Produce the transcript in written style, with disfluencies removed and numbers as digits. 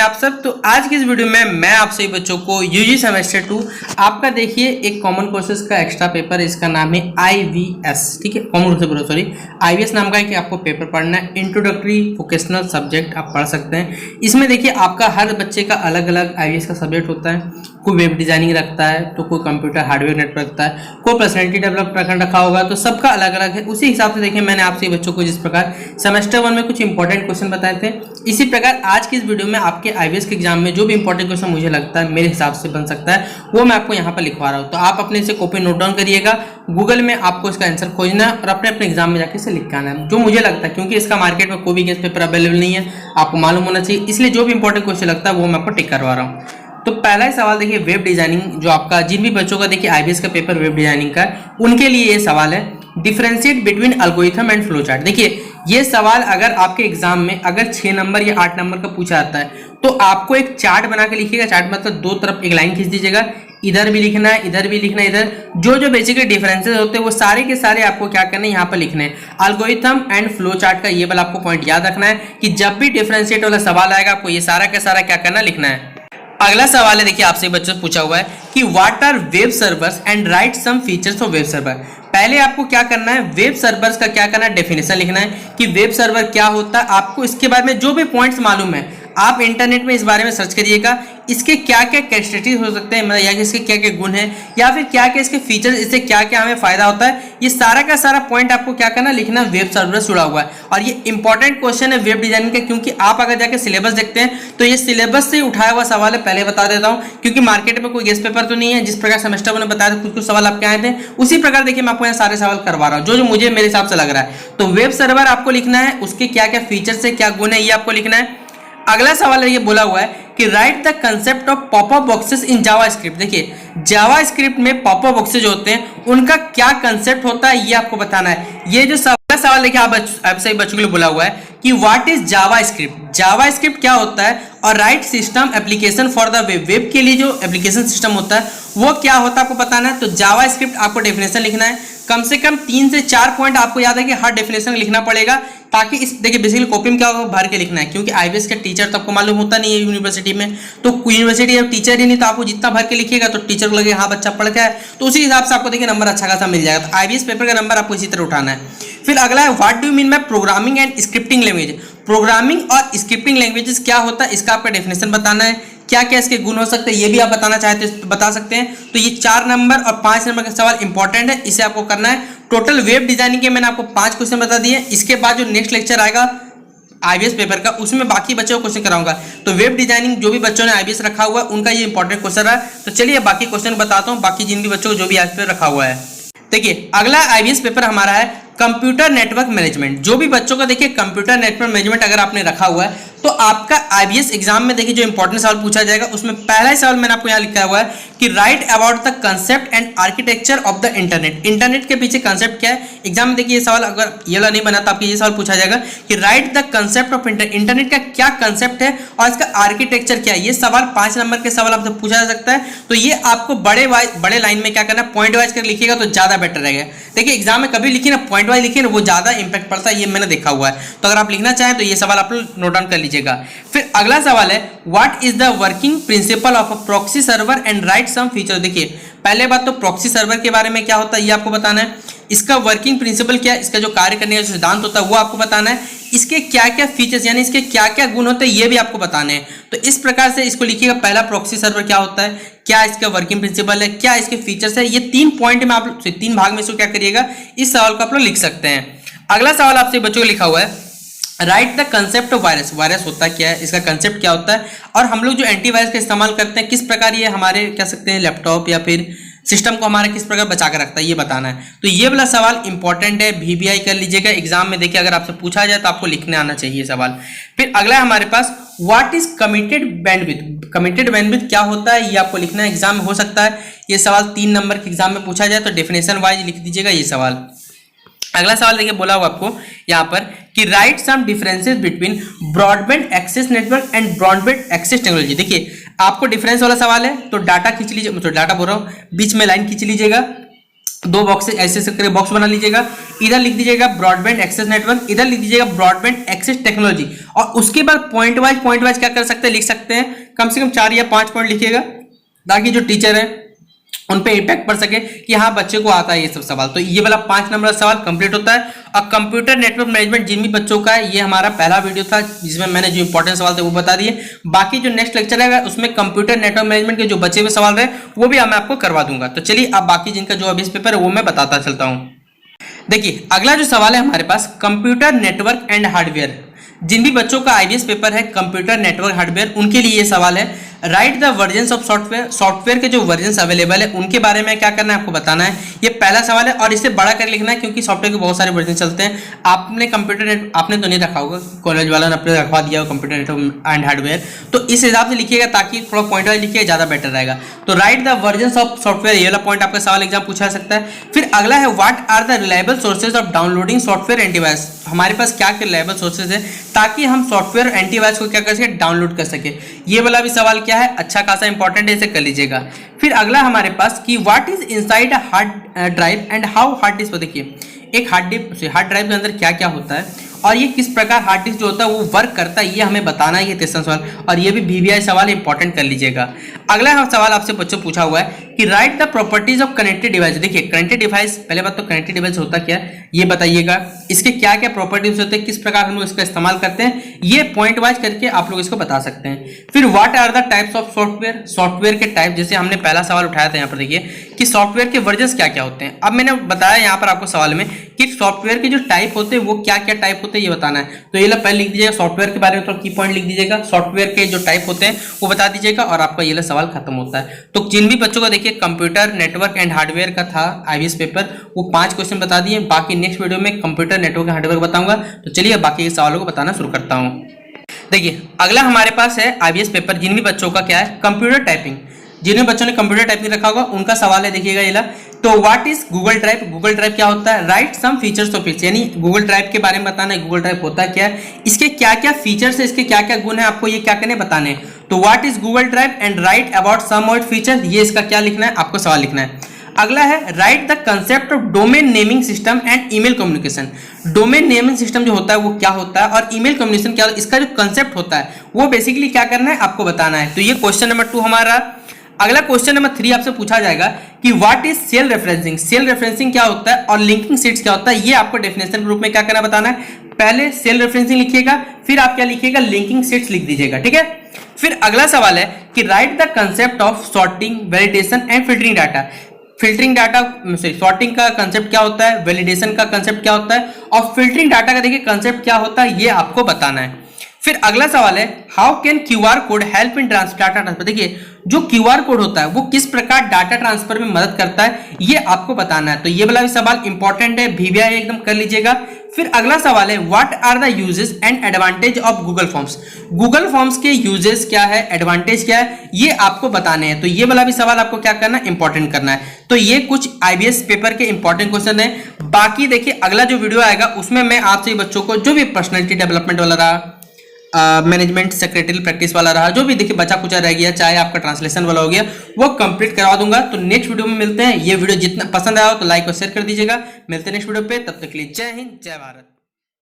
आप सब। तो आज की इस वीडियो में मैं आप सभी बच्चों को यूजी सेमेस्टर 2 आपका देखिए एक कॉमन कोर्सेज का एक्स्ट्रा पेपर, इसका नाम है आईवीएस। ठीक है, कॉमन कोर्सेज सॉरी आईवीएस नाम का है कि आपको पेपर पढ़ना है। इंट्रोडक्टरी वोकेशनल सब्जेक्ट आप पढ़ सकते हैं। इसमें देखिए आपका हर बच्चे का अलग अलग आईवीएस का सब्जेक्ट होता है। कोई वेब डिजाइनिंग रखता है, तो कोई कंप्यूटर हार्डवेयर नेटवर्क रखता है, कोई पर्सनैलिटी डेवलपमेंट रखा होगा, तो सबका अलग अलग है। उसी हिसाब से देखिए मैंने आपसे बच्चों को जिस प्रकार सेमेस्टर 1 में कुछ इंपॉर्टेंट क्वेश्चन बताए थे, इसी प्रकार आज की इस वीडियो में आपके आईवीएस के एग्जाम में जो भी इंपॉर्टेंट क्वेश्चन मुझे लगता है मेरे हिसाब से बन सकता है वो मैं आपको यहाँ पर लिखवा रहा हूँ। तो आप अपने से कॉपी नोट डाउन करिएगा, गूगल में आपको इसका आंसर खोजना है और अपने अपने एग्जाम में जाके इसे लिख के आना है जो मुझे लगता है, क्योंकि इसका मार्केट में कोई भी गेस्ट पेपर अवेलेबल नहीं है, आपको मालूम होना चाहिए। इसलिए जो भी इंपॉर्टेंट क्वेश्चन लगता है वो मैं आपको टिक करवा रहा हूँ। तो पहला ही सवाल देखिए वेब डिजाइनिंग, जो आपका जिन भी बच्चों का देखिए आईबीएस का पेपर वेब डिजाइनिंग का, उनके लिए ये सवाल है, differentiate between algorithm and flow chart. देखिए ये सवाल अगर आपके एग्जाम में अगर 6 नंबर या 8 नंबर का पूछा जाता है तो आपको एक चार्ट बना के लिखिएगा। चार्ट मतलब दो तरफ एक लाइन खींच दीजिएगा, इधर भी लिखना है, इधर भी लिखना है, इधर जो बेसिकली डिफरेंसेस होते हैं वो सारे के सारे आपको क्या करना है यहाँ पर लिखना है। एल्गोरिथम एंड फ्लो चार्ट का ये वाला आपको पॉइंट याद रखना है कि जब भी डिफरेंशिएट वाला सवाल आएगा आपको ये सारा का सारा क्या करना लिखना है। अगला सवाल है देखिए आपसे बच्चों से पूछा हुआ है कि what are web servers and write some features of web server. पहले आपको क्या करना है, वेब सर्वर्स का क्या करना है, डेफिनेशन लिखना है कि वेब सर्वर क्या होता है। आपको इसके बारे में जो भी पॉइंट्स मालूम है आप इंटरनेट में इस बारे में सर्च करिएगा, इसके क्या क्या कैरेक्टरिस्टिक्स हो सकते हैं, मतलब या इसके क्या क्या गुण है या फिर क्या क्या इसके फीचर्स, इससे क्या क्या हमें फायदा होता है, ये सारा का सारा पॉइंट आपको क्या करना लिखना वेब सर्वर से जुड़ा हुआ है। और ये इंपॉर्टेंट क्वेश्चन है वेब डिजाइनिंग का, क्योंकि आप अगर जाकर सिलेबस देखते हैं तो ये सिलेबस से उठाया हुआ सवाल है। पहले बता देता हूँ, क्योंकि मार्केट में कोई गेस्ट पेपर तो नहीं है। जिस प्रकार सेमेस्टर में बताया था कुछ सवाल आपके आए थे, उसी प्रकार देखिए मैं आपको यहाँ सारे सवाल करवा रहा हूँ जो मुझे मेरे हिसाब से लग रहा है। तो वेब सर्वर आपको लिखना है, उसके क्या क्या फीचर्स है, क्या गुण है, ये आपको लिखना है। अगला सवाल है ये बोला हुआ है कि right the concept of popup boxes in JavaScript. देखिए जावास्क्रिप्ट में पॉपअप बॉक्सेस जो होते हैं उनका क्या कंसेप्ट होता है ये आपको बताना है। ये जो अगला सवाल देखिए आप सही बच्चों के लिए बोला हुआ है कि व्हाट इज जावास्क्रिप्ट, जावास्क्रिप्ट क्या होता है, और right system application for the web, web के लिए जो एप्लीकेशन सिस्टम होता है वो क्या होता है आपको बताना है। तो जावास्क्रिप्ट आपको डेफिनेशन लिखना है, कम से कम 3 से 4 पॉइंट आपको याद है कि हर डेफिनेशन लिखना पड़ेगा, ताकि इस देखिए बेसिकली कॉपी में क्या होगा भर के लिखना है, क्योंकि आईबीएस का टीचर तो आपको मालूम होता नहीं है यूनिवर्सिटी में, तो यूनिवर्सिटी जब टीचर ही नहीं तो आपको जितना भर के लिखिएगा तो टीचर को लगे हाँ बच्चा पढ़ के है, तो उसी हिसाब से आपको देखिए नंबर अच्छा खासा मिल जाएगा। तो आईबीएस पेपर का नंबर आपको इसी तरह उठाना है। फिर अगला है what do you mean by programming and scripting language. Programming और स्क्रिप्टिंग लैंग्वेजेस क्या होता है इसका आपका डेफिनेशन बताना है, क्या क्या इसके गुण हो सकते हैं ये भी आप बताना चाहते हैं बता सकते हैं। तो ये 4 नंबर और 5 नंबर का सवाल इंपॉर्टेंट है, इसे आपको करना है। टोटल वेब डिजाइनिंग के मैंने आपको 5 क्वेश्चन बता दिए। इसके बाद जो नेक्स्ट लेक्चर आएगा आईबीएस पेपर का उसमें बाकी बच्चों को क्वेश्चन कराऊंगा। तो वेब डिजाइनिंग जो भी बच्चों ने आईबीएस रखा हुआ है उनका ये इंपॉर्टेंट क्वेश्चन है। तो चलिए बाकी क्वेश्चन बताता हूँ, बाकी जिन भी बच्चों को जो भी आईबीएस रखा हुआ है। देखिए अगला आईबीएस पेपर हमारा है कंप्यूटर नेटवर्क मैनेजमेंट। जो भी बच्चों का देखिए कंप्यूटर नेटवर्क मैनेजमेंट अगर आपने रखा हुआ है तो आपका आईबीएस एग्जाम में देखिए जो इंपॉर्टेंट सवाल पूछा जाएगा उसमें पहला ही सवाल मैंने आपको यहाँ लिखा हुआ है कि right about the concept and architecture of the internet. Internet के पीछे कंसेप्ट क्या है, एग्जाम में देखिए ये सवाल अगर ये वाला नहीं बना तो आपको ये सवाल पूछा जाएगा कि right the concept of internet का क्या कंसेप्ट है और इसका आर्किटेक्चर क्या है। ये सवाल 5 नंबर के सवाल आपसे पूछा जा सकता है। तो ये आपको बड़े लाइन में क्या करना है, पॉइंट वाइज कर लिखिएगा तो ज्यादा बेटर रहेगा। देखिए एग्जाम में कभी लिखिए ना पॉइंट वाइज लिखिए ना, वो ज्यादा इंपैक्ट पड़ता है, ये मैंने देखा हुआ है। तो अगर आप लिखना चाहें तो ये सवाल आप नोट डाउन कर लीजिएगा। फिर अगला सवाल है what is the working principle of a proxy server and write some feature. देखिए पहले बात तो प्रॉक्सी सर्वर के बारे में क्या होता है ये आपको बताना है, इसका वर्किंग प्रिंसिपल क्या है, इसका जो कार्य करने का जो सिद्धांत होता है वो आपको बताना है, इसके क्या क्या फीचर्स यानी इसके क्या क्या गुण होते हैं ये भी आपको बताने हैं। तो इस प्रकार से इसको लिखिएगा, पहला प्रॉक्सी सर्वर क्या होता है, क्या इसका वर्किंग प्रिंसिपल है, क्या इसके फीचर्स है। ये 3 पॉइंट में आप 3 भाग में इसको क्या करिएगा, इस सवाल को आप लोग लिख सकते हैं। अगला सवाल आपसे बच्चों को लिखा हुआ है right the concept of virus. Virus होता क्या है, इसका कंसेप्ट क्या होता है, और हम लोग जो एंटीवायरस का इस्तेमाल करते हैं किस प्रकार ये हमारे कह सकते हैं लैपटॉप या फिर सिस्टम को हमारे किस प्रकार बचा कर रखता है ये बताना है। तो ये वाला सवाल इंपॉर्टेंट है, वीबीआई कर लीजिएगा एग्जाम में। देखिए अगर आपसे पूछा जाए तो आपको लिखने आना चाहिए सवाल। फिर अगला है हमारे पास what is committed bandwidth. Committed bandwidth क्या होता है ये आपको लिखना है, एग्जाम में हो सकता है ये सवाल 3 नंबर के एग्जाम में पूछा जाए तो डेफिनेशन वाइज लिख दीजिएगा ये सवाल। अगला सवाल देखिए बोला हुआ आपको यहाँ पर कि write some differences between broadband access network and broadband access technology. देखिए आपको डिफरेंस वाला सवाल है तो डाटा खींच लीजिए, मतलब डाटा बोल रहा हूँ, बीच में लाइन खींच लीजिएगा दो बॉक्स ऐसे ऐसे करके बॉक्स बना लीजिएगा। इधर लिख दीजिएगा ब्रॉडबैंड एक्सेस नेटवर्क, इधर लिख दीजिएगा ब्रॉडबैंड एक्सेस टेक्नोलॉजी, और उसके बाद पॉइंट वाइज क्या कर सकते हैं, लिख सकते हैं। कम से कम 4 या 5 पॉइंट लिखिएगा ताकि जो टीचर है उन पे इम्पैक्ट पड़ सके कि हाँ बच्चे को आता है ये सब सवाल। तो ये वाला 5 नंबर का सवाल कंप्लीट होता है। और कंप्यूटर नेटवर्क मैनेजमेंट जिन भी बच्चों का है, ये हमारा पहला वीडियो था जिसमें मैंने जो इंपॉर्टेंट सवाल थे वो बता दिए। बाकी जो नेक्स्ट लेक्चर है उसमें कंप्यूटर नेटवर्क मैनेजमेंट के जो बचे हुए सवाल रहे वो भी मैं आपको करवा दूंगा। तो चलिए अब बाकी जिनका जो अभी पेपर है वो मैं बताता चलता हूँ। देखिए अगला जो सवाल है हमारे पास, कंप्यूटर नेटवर्क एंड हार्डवेयर। जिन भी बच्चों का आईबीएस पेपर है कंप्यूटर नेटवर्क हार्डवेयर, उनके लिए ये सवाल है। Right the versions of software, software के जो वर्जन्स अवेलेबल है उनके बारे में क्या करना है आपको बताना है। ये पहला सवाल है और इसे बड़ा कर लिखना है क्योंकि सॉफ्टवेयर के बहुत सारे वर्जन चलते हैं। आपने आपने तो नहीं रखा होगा, कॉलेज वाला ने अपने रखवा दिया होगा कंप्यूटर नेटवर्क एंड हार्डवेयर, तो इस हिसाब से लिखिएगा ताकि थोड़ा पॉइंट वाइज लिखिएगा, ज्यादा बेटर रहेगा। तो right the versions of software, ये वाला पॉइंट आपका सवाल एग्जाम पूछा सकता है। फिर अगला है what are the reliable sources of downloading software antivirus. हमारे पास क्या क्या रिलायबल सोर्सेज है ताकि हम सॉफ्टवेयर एंटीवायरस को क्या कर सके, डाउनलोड कर सके। ये वाला भी सवाल क्या है, अच्छा खासा इंपॉर्टेंट है, इसे कर लीजिएगा। फिर अगला हमारे पास कि what is inside hard drive and how hard disk. देखिए एक हार्ड ड्राइव के अंदर क्या क्या होता है और ये किस प्रकार हार्ड डिस्क जो होता है वो वर्क करता है, ये हमें बताना है। ये तीसरा सवाल, और ये भी VVI सवाल इंपॉर्टेंट कर लीजिएगा। अगला सवाल आपसे बच्चों पूछा हुआ है कि right the properties of connected device. देखिए कनेक्टेड डिवाइस, पहले बात तो कनेक्टेड डिवाइस होता क्या है ये बताइएगा, इसके क्या क्या प्रॉपर्टीज होते हैं, किस प्रकार हम लोग इसका इस्तेमाल करते हैं, ये पॉइंट वाइज करके आप लोग इसको बता सकते हैं। फिर what are the types of software, software के टाइप, जैसे हमने पहला सवाल उठाया था यहाँ पर देखिए कि सॉफ्टवेयर के वर्जन्स क्या क्या होते हैं। अब मैंने बताया यहाँ पर आपको सवाल में कि सॉफ्टवेयर के जो टाइप होते हैं वो क्या क्या टाइप होते हैं ये बताना है। तो ये पहले लिख दीजिएगा सॉफ्टवेयर के बारे में, तो की पॉइंट लिख दीजिएगा, सॉफ्टवेयर के जो टाइप होते हैं वो बता दीजिएगा और आपका ये सवाल खत्म होता है। तो जिन भी बच्चों को देखिए कंप्यूटर नेटवर्क एंड हार्डवेयर का था आईबीएस पेपर, वो 5 क्वेश्चन बता दिए। बाकी नेक्स्ट वीडियो में कंप्यूटर नेटवर्क एंड हार्डवेयर बताऊंगा। तो चलिए बाकी के सवालों को बताना शुरू करता हूं। देखिए अगला हमारे पास है आईबीएस पेपर, जिन भी बच्चों का क्या है, कंप्यूटर टाइपिंग। जिन बच्चों ने कंप्यूटर टाइपिंग रखा होगा उनका सवाल है, देखिएगा ये। तो what is Google drive, Google drive क्या होता है, write some features of its, यानी गूगल ड्राइव के बारे में बताना है। गूगल ड्राइव होता क्या है, इसके क्या क्या फीचर्स है, इसके क्या क्या गुण है, आपको ये क्या करने बताने हैं। तो what is Google drive and write about some of features, ये इसका क्या लिखना है, आपको सवाल लिखना है। अगला है right the concept of domain naming system and email communication. Domain naming system जो होता है वो क्या होता है और ईमेल कम्युनिकेशन क्या होता है, इसका जो कंसेप्ट होता है वो बेसिकली क्या करना है आपको बताना है। तो ये क्वेश्चन नंबर 2 हमारा। अगला क्वेश्चन नंबर 3 आपसे पूछा जाएगा कि what is cell referencing, cell referencing क्या होता है और लिंकिंग सीट्स क्या होता है, ये आपको डेफिनेशन के रूप में क्या करना बताना है। पहले सेल रेफरेंसिंग लिखिएगा, फिर आप क्या लिखिएगा, लिंकिंग सीट्स लिख दीजिएगा, ठीक है। फिर अगला सवाल है कि right the concept of sorting, validation and filtering data. Filtering data, sorting का कंसेप्ट क्या होता है, वैलिडेशन का कंसेप्ट क्या होता है और फिल्टरिंग डाटा का देखिए कंसेप्ट क्या होता है, ये आपको बताना है। फिर अगला सवाल है how can QR code help in data transfer. देखिए जो क्यूआर कोड होता है वो किस प्रकार डाटा ट्रांसफर में मदद करता है, ये आपको बताना है। तो ये वाला भी सवाल इंपॉर्टेंट है, VVI एकदम कर लीजिएगा। फिर अगला सवाल है what are the uses and advantage of Google forms. Google forms के यूजेस क्या है, एडवांटेज क्या है, ये आपको बताने हैं। तो ये वाला भी सवाल आपको क्या करना है, इंपॉर्टेंट करना है। तो ये कुछ आईबीएस पेपर के इंपॉर्टेंट क्वेश्चन है। बाकी देखिए अगला जो वीडियो आएगा उसमें मैं आपसे बच्चों को जो भी पर्सनैलिटी डेवलपमेंट वाला रहा, मैनेजमेंट सेक्रेटरी प्रैक्टिस वाला रहा, जो भी देखिए बचा कुचा रह गया, चाहे आपका ट्रांसलेशन वाला हो गया, वो कंप्लीट करवा दूंगा। तो नेक्स्ट वीडियो में मिलते हैं। ये वीडियो जितना पसंद आया हो तो लाइक और शेयर कर दीजिएगा। मिलते हैं नेक्स्ट वीडियो पे, तब तक के लिए जय हिंद जय भारत।